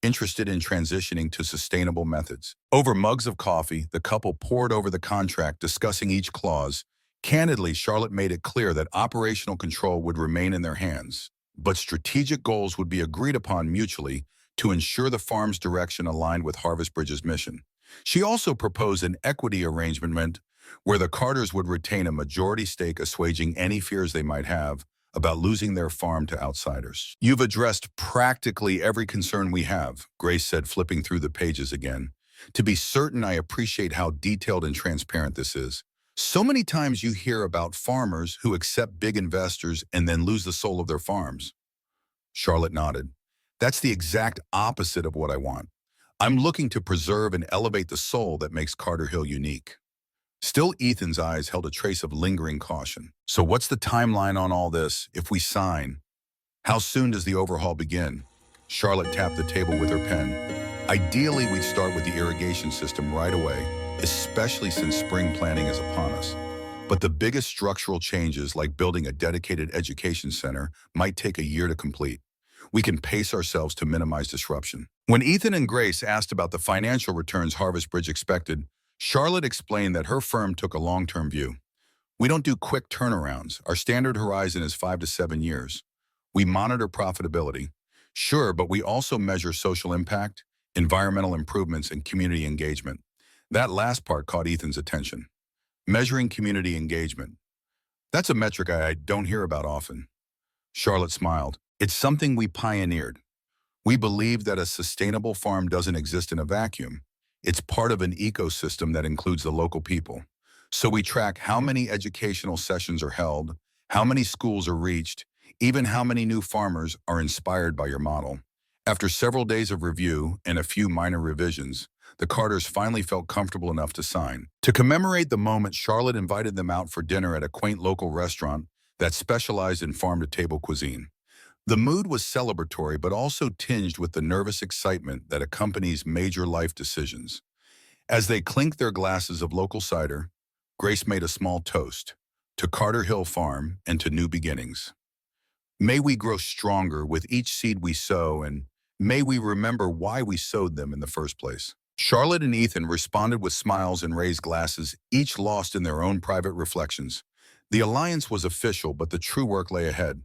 interested in transitioning to sustainable methods. Over mugs of coffee, the couple pored over the contract, discussing each clause. Candidly, Charlotte made it clear that operational control would remain in their hands, but strategic goals would be agreed upon mutually to ensure the farm's direction aligned with Harvest Bridge's mission. She also proposed an equity arrangement where the Carters would retain a majority stake, assuaging any fears they might have about losing their farm to outsiders. "You've addressed practically every concern we have," Grace said, flipping through the pages again. "To be certain, I appreciate how detailed and transparent this is. So many times you hear about farmers who accept big investors and then lose the soul of their farms." Charlotte nodded. "That's the exact opposite of what I want. I'm looking to preserve and elevate the soul that makes Carter Hill unique." Still, Ethan's eyes held a trace of lingering caution. "So what's the timeline on all this? If we sign, how soon does the overhaul begin?" Charlotte tapped the table with her pen. "Ideally, we'd start with the irrigation system right away, especially since spring planting is upon us. But the biggest structural changes, like building a dedicated education center, might take a year to complete. We can pace ourselves to minimize disruption." When Ethan and Grace asked about the financial returns Harvest Bridge expected, Charlotte explained that her firm took a long-term view. "We don't do quick turnarounds. Our standard horizon is 5 to 7 years. We monitor profitability, sure, but we also measure social impact, environmental improvements, and community engagement." That last part caught Ethan's attention. Measuring community engagement. "That's a metric I don't hear about often." Charlotte smiled. "It's something we pioneered. We believe that a sustainable farm doesn't exist in a vacuum. It's part of an ecosystem that includes the local people. So we track how many educational sessions are held, how many schools are reached, even how many new farmers are inspired by your model. After several days of review and a few minor revisions, the Carters finally felt comfortable enough to sign. To commemorate the moment, Charlotte invited them out for dinner at a quaint local restaurant that specialized in farm-to-table cuisine. The mood was celebratory, but also tinged with the nervous excitement that accompanies major life decisions. As they clinked their glasses of local cider, Grace made a small toast to Carter Hill Farm and to new beginnings. May we grow stronger with each seed we sow, and may we remember why we sowed them in the first place. Charlotte and Ethan responded with smiles and raised glasses, each lost in their own private reflections. The alliance was official, but the true work lay ahead.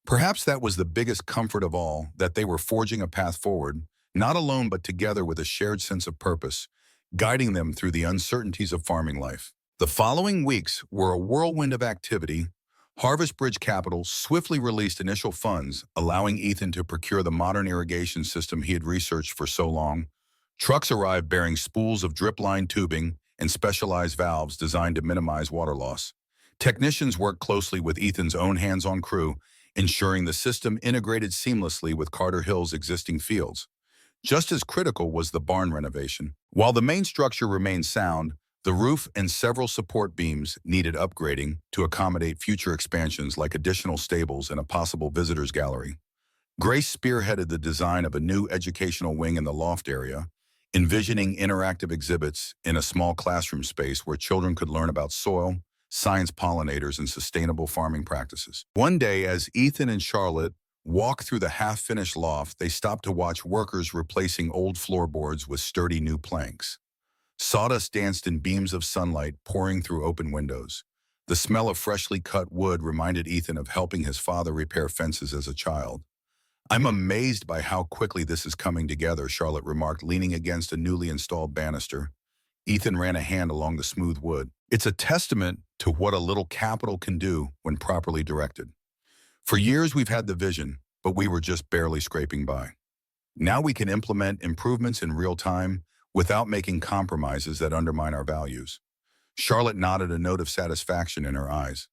Perhaps that was the biggest comfort of all, that they were forging a path forward, not alone but together with a shared sense of purpose, guiding them through the uncertainties of farming life. The following weeks were a whirlwind of activity. Harvest Bridge Capital swiftly released initial funds, allowing Ethan to procure the modern irrigation system he had researched for so long. Trucks arrived bearing spools of drip-line tubing and specialized valves designed to minimize water loss. Technicians worked closely with Ethan's own hands-on crew, ensuring the system integrated seamlessly with Carter Hill's existing fields. Just as critical was the barn renovation. While the main structure remained sound, the roof and several support beams needed upgrading to accommodate future expansions like additional stables and a possible visitors gallery. Grace spearheaded the design of a new educational wing in the loft area, envisioning interactive exhibits in a small classroom space where children could learn about soil, science pollinators, and sustainable farming practices. One day, as Ethan and Charlotte walked through the half-finished loft, they stopped to watch workers replacing old floorboards with sturdy new planks. Sawdust danced in beams of sunlight pouring through open windows. The smell of freshly cut wood reminded Ethan of helping his father repair fences as a child. "I'm amazed by how quickly this is coming together," Charlotte remarked, leaning against a newly installed banister. Ethan ran a hand along the smooth wood. "It's a testament to what a little capital can do when properly directed. For years we've had the vision, but we were just barely scraping by. Now we can implement improvements in real time without making compromises that undermine our values." Charlotte nodded, a note of satisfaction in her eyes.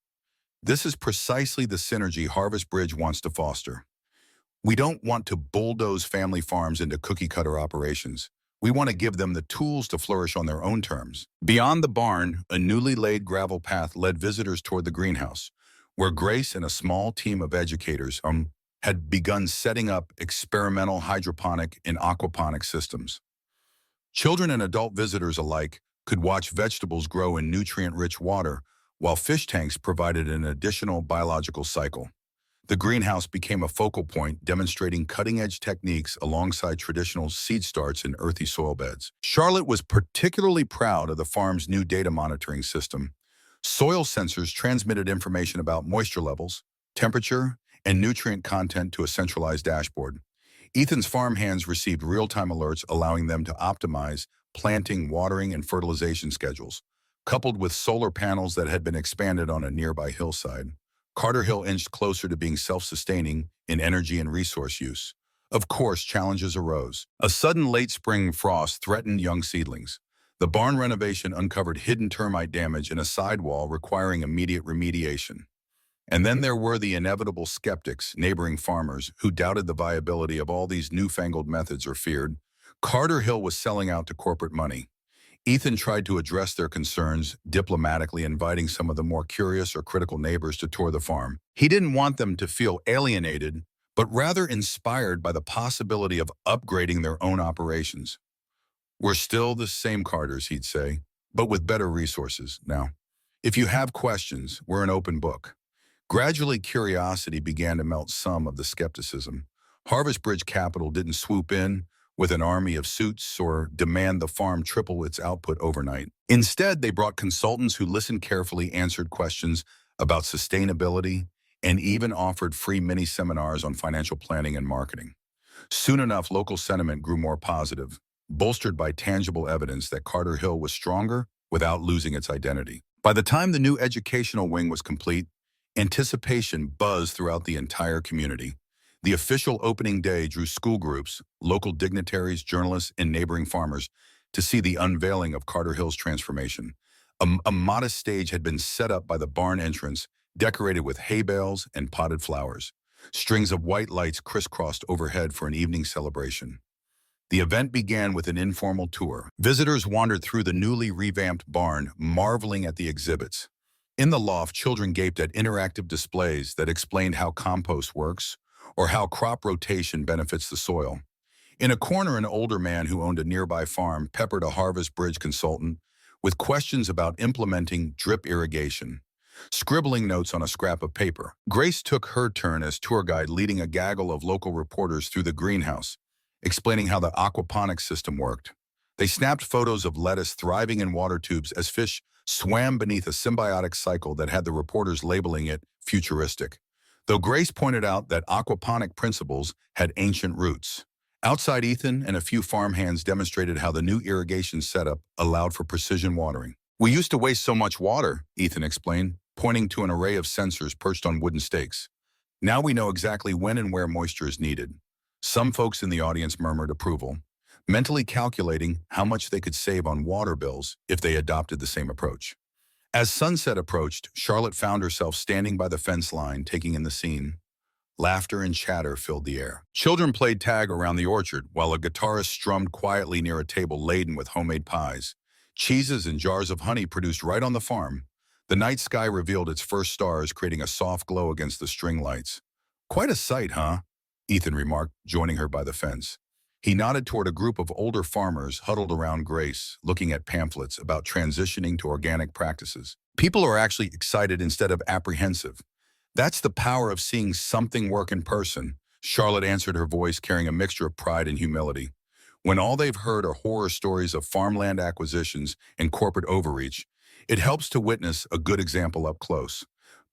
"This is precisely the synergy Harvest Bridge wants to foster. We don't want to bulldoze family farms into cookie-cutter operations. We want to give them the tools to flourish on their own terms." Beyond the barn, a newly laid gravel path led visitors toward the greenhouse, where Grace and a small team of educators had begun setting up experimental hydroponic and aquaponic systems. Children and adult visitors alike could watch vegetables grow in nutrient-rich water, while fish tanks provided an additional biological cycle. The greenhouse became a focal point, demonstrating cutting-edge techniques alongside traditional seed starts in earthy soil beds. Charlotte was particularly proud of the farm's new data monitoring system. Soil sensors transmitted information about moisture levels, temperature, and nutrient content to a centralized dashboard. Ethan's farm hands received real-time alerts, allowing them to optimize planting, watering, and fertilization schedules. Coupled with solar panels that had been expanded on a nearby hillside, Carter Hill inched closer to being self-sustaining in energy and resource use. Of course, challenges arose. A sudden late spring frost threatened young seedlings. The barn renovation uncovered hidden termite damage in a sidewall requiring immediate remediation. And then there were the inevitable skeptics, neighboring farmers, who doubted the viability of all these newfangled methods or feared Carter Hill was selling out to corporate money. Ethan tried to address their concerns, diplomatically inviting some of the more curious or critical neighbors to tour the farm. He didn't want them to feel alienated, but rather inspired by the possibility of upgrading their own operations. "We're still the same Carters," he'd say, "but with better resources now. If you have questions, we're an open book." Gradually, curiosity began to melt some of the skepticism. Harvest Bridge Capital didn't swoop in with an army of suits or demand the farm triple its output overnight. Instead, they brought consultants who listened carefully, answered questions about sustainability, and even offered free mini-seminars on financial planning and marketing. Soon enough, local sentiment grew more positive, bolstered by tangible evidence that Carter Hill was stronger without losing its identity. By the time the new educational wing was complete, anticipation buzzed throughout the entire community. The official opening day drew school groups, local dignitaries, journalists, and neighboring farmers to see the unveiling of Carter Hill's transformation. A modest stage had been set up by the barn entrance, decorated with hay bales and potted flowers. Strings of white lights crisscrossed overhead for an evening celebration. The event began with an informal tour. Visitors wandered through the newly revamped barn, marveling at the exhibits. In the loft, children gaped at interactive displays that explained how compost works or how crop rotation benefits the soil. In a corner, an older man who owned a nearby farm peppered a Harvest Bridge consultant with questions about implementing drip irrigation, scribbling notes on a scrap of paper. Grace took her turn as tour guide, leading a gaggle of local reporters through the greenhouse, explaining how the aquaponics system worked. They snapped photos of lettuce thriving in water tubes as fish swam beneath a symbiotic cycle that had the reporters labeling it futuristic. Though Grace pointed out that aquaponic principles had ancient roots. Outside, Ethan and a few farmhands demonstrated how the new irrigation setup allowed for precision watering. "We used to waste so much water," Ethan explained, pointing to an array of sensors perched on wooden stakes. "Now we know exactly when and where moisture is needed." Some folks in the audience murmured approval, mentally calculating how much they could save on water bills if they adopted the same approach. As sunset approached, Charlotte found herself standing by the fence line, taking in the scene. Laughter and chatter filled the air. Children played tag around the orchard, while a guitarist strummed quietly near a table laden with homemade pies. Cheeses and jars of honey produced right on the farm. The night sky revealed its first stars, creating a soft glow against the string lights. "Quite a sight, huh?" Ethan remarked, joining her by the fence. He nodded toward a group of older farmers huddled around Grace, looking at pamphlets about transitioning to organic practices. "People are actually excited instead of apprehensive. That's the power of seeing something work in person," Charlotte answered, her voice carrying a mixture of pride and humility. "When all they've heard are horror stories of farmland acquisitions and corporate overreach, it helps to witness a good example up close."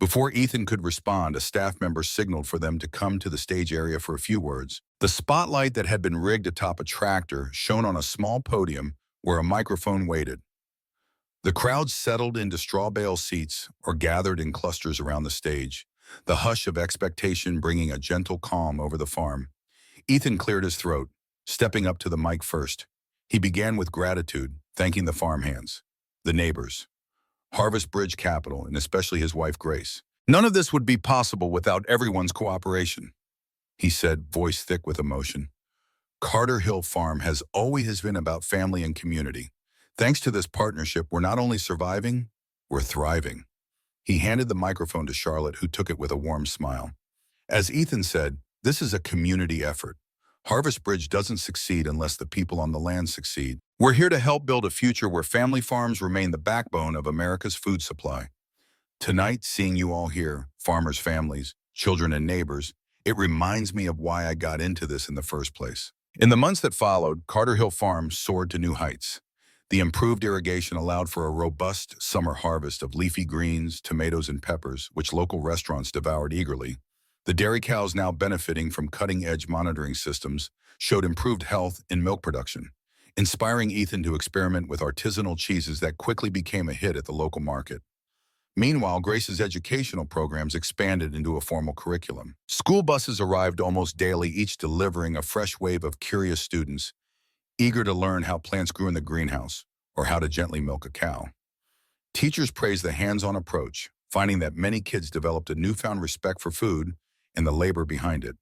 Before Ethan could respond, a staff member signaled for them to come to the stage area for a few words. The spotlight that had been rigged atop a tractor shone on a small podium where a microphone waited. The crowd settled into straw bale seats or gathered in clusters around the stage, the hush of expectation bringing a gentle calm over the farm. Ethan cleared his throat, stepping up to the mic first. He began with gratitude, thanking the farmhands, the neighbors, Harvest Bridge Capital, and especially his wife, Grace. "None of this would be possible without everyone's cooperation," he said, voice thick with emotion. "Carter Hill Farm has always been about family and community. Thanks to this partnership, we're not only surviving, we're thriving." He handed the microphone to Charlotte, who took it with a warm smile. As Ethan said, this is a community effort. Harvest Bridge doesn't succeed unless the people on the land succeed. We're here to help build a future where family farms remain the backbone of America's food supply. Tonight, seeing you all here, farmers' families, children and neighbors, it reminds me of why I got into this in the first place. In the months that followed, Carter Hill Farm soared to new heights. The improved irrigation allowed for a robust summer harvest of leafy greens, tomatoes, and peppers, which local restaurants devoured eagerly. The dairy cows, now benefiting from cutting-edge monitoring systems, showed improved health and milk production, inspiring Ethan to experiment with artisanal cheeses that quickly became a hit at the local market. Meanwhile, Grace's educational programs expanded into a formal curriculum. School buses arrived almost daily, each delivering a fresh wave of curious students, eager to learn how plants grew in the greenhouse or how to gently milk a cow. Teachers praised the hands-on approach, finding that many kids developed a newfound respect for food and the labor behind it.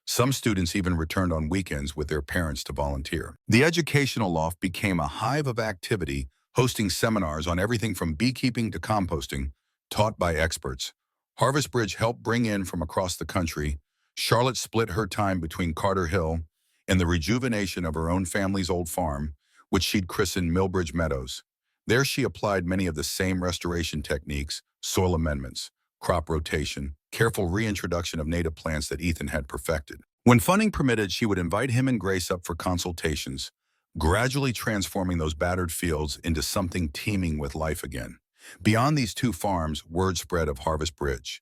Some students even returned on weekends with their parents to volunteer. The educational loft became a hive of activity, hosting seminars on everything from beekeeping to composting, taught by experts. Harvest Bridge helped bring in from across the country. Charlotte split her time between Carter Hill and the rejuvenation of her own family's old farm, which she'd christened Millbridge Meadows. There she applied many of the same restoration techniques, soil amendments, crop rotation, careful reintroduction of native plants that Ethan had perfected. When funding permitted, she would invite him and Grace up for consultations, gradually transforming those battered fields into something teeming with life again. Beyond these two farms, word spread of Harvest Bridge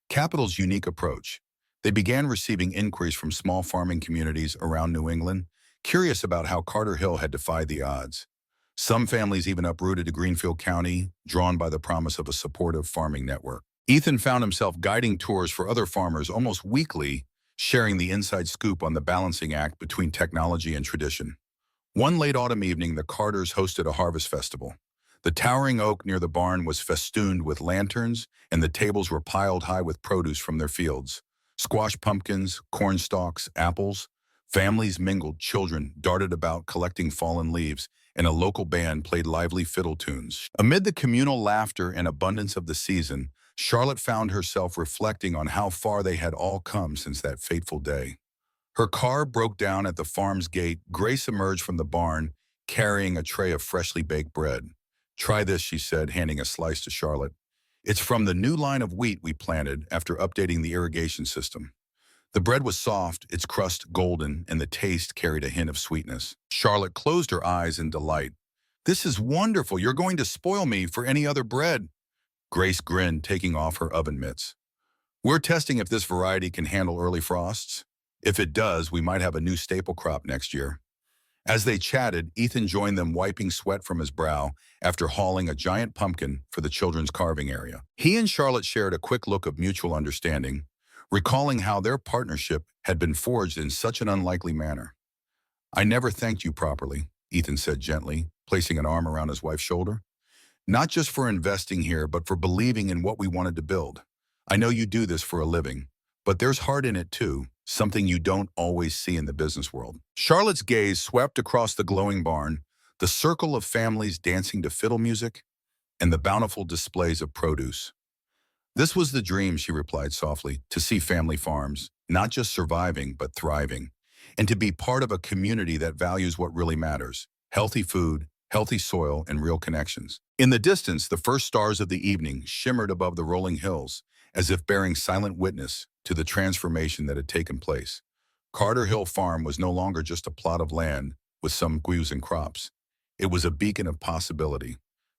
Capital's unique approach. They began receiving inquiries from small farming communities around New England, curious about how Carter Hill had defied the odds. Some families even uprooted to Greenfield County, drawn by the promise of a supportive farming network. Ethan found himself guiding tours for other farmers almost weekly, sharing the inside scoop on the balancing act between technology and tradition. One late autumn evening, the Carters hosted a harvest festival. The towering oak near the barn was festooned with lanterns, and the tables were piled high with produce from their fields. Squash pumpkins, corn stalks, apples. Families mingled, children darted about collecting fallen leaves, and a local band played lively fiddle tunes. Amid the communal laughter and abundance of the season, Charlotte found herself reflecting on how far they had all come since that fateful day. Her car broke down at the farm's gate. Grace emerged from the barn, carrying a tray of freshly baked bread. "Try this," she said, handing a slice to Charlotte. "It's from the new line of wheat we planted after updating the irrigation system." The bread was soft, its crust golden, and the taste carried a hint of sweetness. Charlotte closed her eyes in delight. "This is wonderful. You're going to spoil me for any other bread." Grace grinned, taking off her oven mitts. "We're testing if this variety can handle early frosts. If it does, we might have a new staple crop next year." As they chatted, Ethan joined them, wiping sweat from his brow after hauling a giant pumpkin for the children's carving area. He and Charlotte shared a quick look of mutual understanding, recalling how their partnership had been forged in such an unlikely manner. "I never thanked you properly," Ethan said gently, placing an arm around his wife's shoulder. "Not just for investing here, but for believing in what we wanted to build. I know you do this for a living, but there's heart in it too, something you don't always see in the business world." Charlotte's gaze swept across the glowing barn, the circle of families dancing to fiddle music, and the bountiful displays of produce. "This was the dream," she replied softly, "to see family farms, not just surviving, but thriving, and to be part of a community that values what really matters: healthy food, healthy soil, and real connections." In the distance, the first stars of the evening shimmered above the rolling hills, as if bearing silent witness to the transformation that had taken place. Carter Hill Farm was no longer just a plot of land with some gues and crops. It was a beacon of possibility.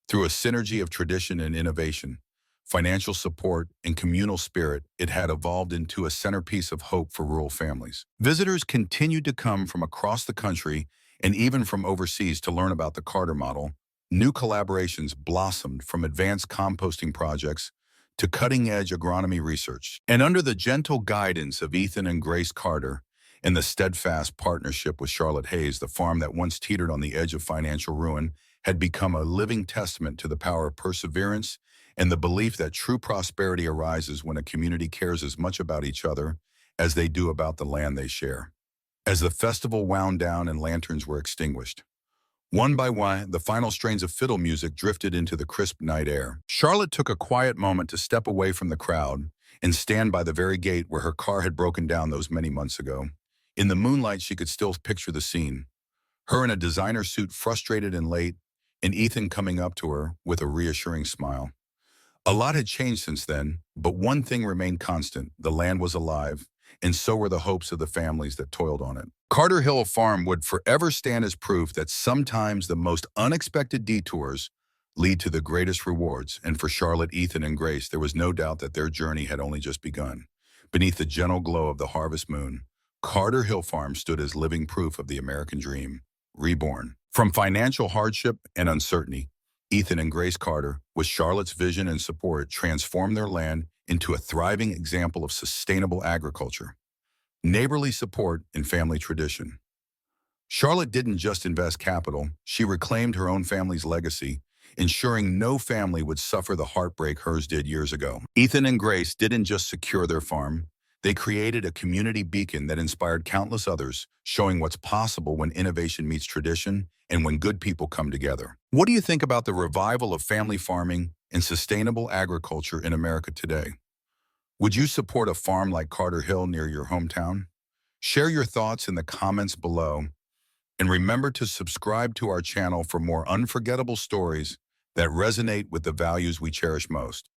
Through a synergy of tradition and innovation, financial support, and communal spirit, it had evolved into a centerpiece of hope for rural families. Visitors continued to come from across the country and even from overseas to learn about the Carter model. New collaborations blossomed, from advanced composting projects to cutting-edge agronomy research. And under the gentle guidance of Ethan and Grace Carter and the steadfast partnership with Charlotte Hayes, the farm that once teetered on the edge of financial ruin had become a living testament to the power of perseverance and the belief that true prosperity arises when a community cares as much about each other as they do about the land they share. As the festival wound down and lanterns were extinguished, one by one, the final strains of fiddle music drifted into the crisp night air. Charlotte took a quiet moment to step away from the crowd and stand by the very gate where her car had broken down those many months ago. In the moonlight, she could still picture the scene. Her in a designer suit, frustrated and late, and Ethan coming up to her with a reassuring smile. A lot had changed since then, but one thing remained constant: the land was alive, and so were the hopes of the families that toiled on it. Carter Hill Farm would forever stand as proof that sometimes the most unexpected detours lead to the greatest rewards, and for Charlotte, Ethan, and Grace, there was no doubt that their journey had only just begun. Beneath the gentle glow of the harvest moon, Carter Hill Farm stood as living proof of the American dream, reborn. From financial hardship and uncertainty, Ethan and Grace Carter, with Charlotte's vision and support, transformed their land into a thriving example of sustainable agriculture, neighborly support, and family tradition. Charlotte didn't just invest capital, she reclaimed her own family's legacy, ensuring no family would suffer the heartbreak hers did years ago. Ethan and Grace didn't just secure their farm, they created a community beacon that inspired countless others, showing what's possible when innovation meets tradition and when good people come together. What do you think about the revival of family farming and sustainable agriculture in America today? Would you support a farm like Carter Hill near your hometown? Share your thoughts in the comments below, and remember to subscribe to our channel for more unforgettable stories that resonate with the values we cherish most.